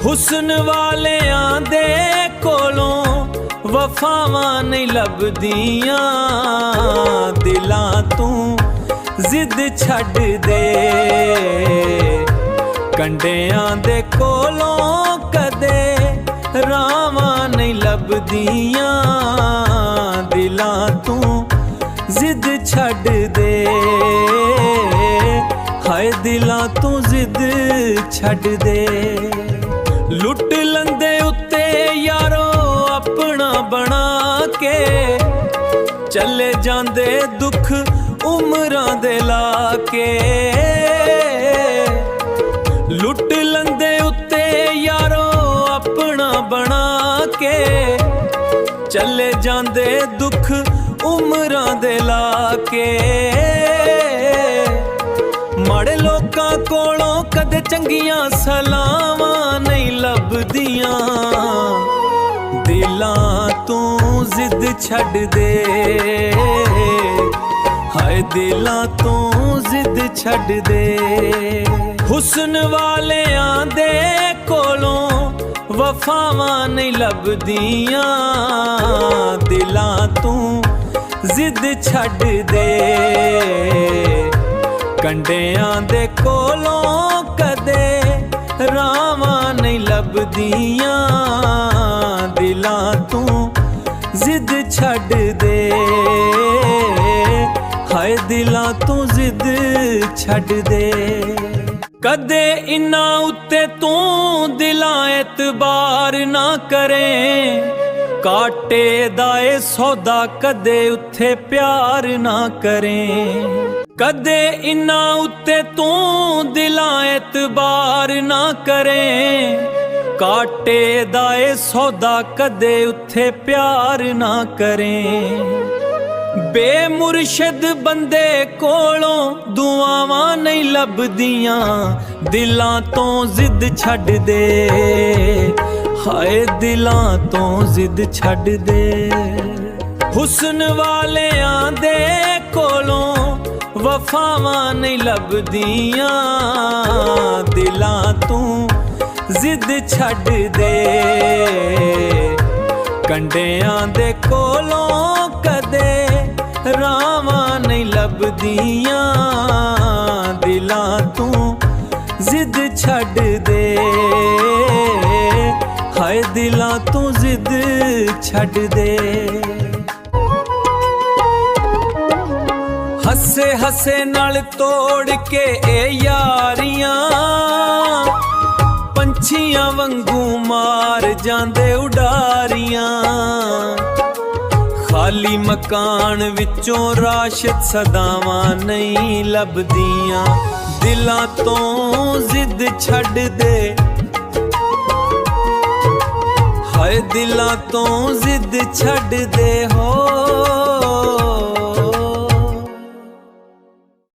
हुस्न वालियां दे कोलों वफावां नहीं लभदियां, दिलां तू जिद छड्ड दे। कंडियां दे कोलों कदे रावां नहीं लभदियां, दिलां तू जिद छड्ड दे। हाय दिलां तू जिद छड्ड दे। लुट लंदे उत्ते यारो अपना बना के, चले जांदे दुख उमरां दे ला के। लुट लंदे उत्ते यारो अपना बना के, चले जांदे दुख उमरां दे ला के। माड़े लोकां कोलों कदे चंगियां सलावां नहीं लभदियां, दिलां तू जिद छड्ड दे। हाय दिलां तू जिद छड्ड दे। हुस्न वालियां दे कोलों वफावां नहीं लभदियां, दिलां तू जिद छड्ड दे। कंडियां दे कोलों कदे रावां नहीं लभदियां, दिलां तू जिद छड्ड दे। हाय दिलां तू जिद छड्ड दे। कदे इन्ना उत्ते तू दिलां एतबार ना करें, काटे दाए सौदा कदे उत्थे प्यार ना करें। कदे इन्ना उत्ते तू दिलां एतबार ना करें, काटे दाए सौदा कदे उत्थे प्यार ना करें। बेमुर्शद बंदे कोलों दुआवां नहीं लभदियां, दिलां तो जिद छड्ड दे। हाय दिलां तो जिद छड्ड दे। हुस्न वालियां दे कोलों वफावां नहीं लभदियां, दिलां तू जिद छड्ड दे। कंडियां दे कोलों कदे रावां नहीं लभदियां, दिलां तू जिद छड्ड दे। हाय दिलां तू जिद छड्ड दे। हसे हसे नाल तोड़ के ए यारियां, पंछियां वंगू मार जांदे उडारियां। खाली मकान विचों राशत सदावां नहीं लभदियां, दिलां तो जिद छड्ड दे। हाय दिलां तो जिद छड्ड दे हो।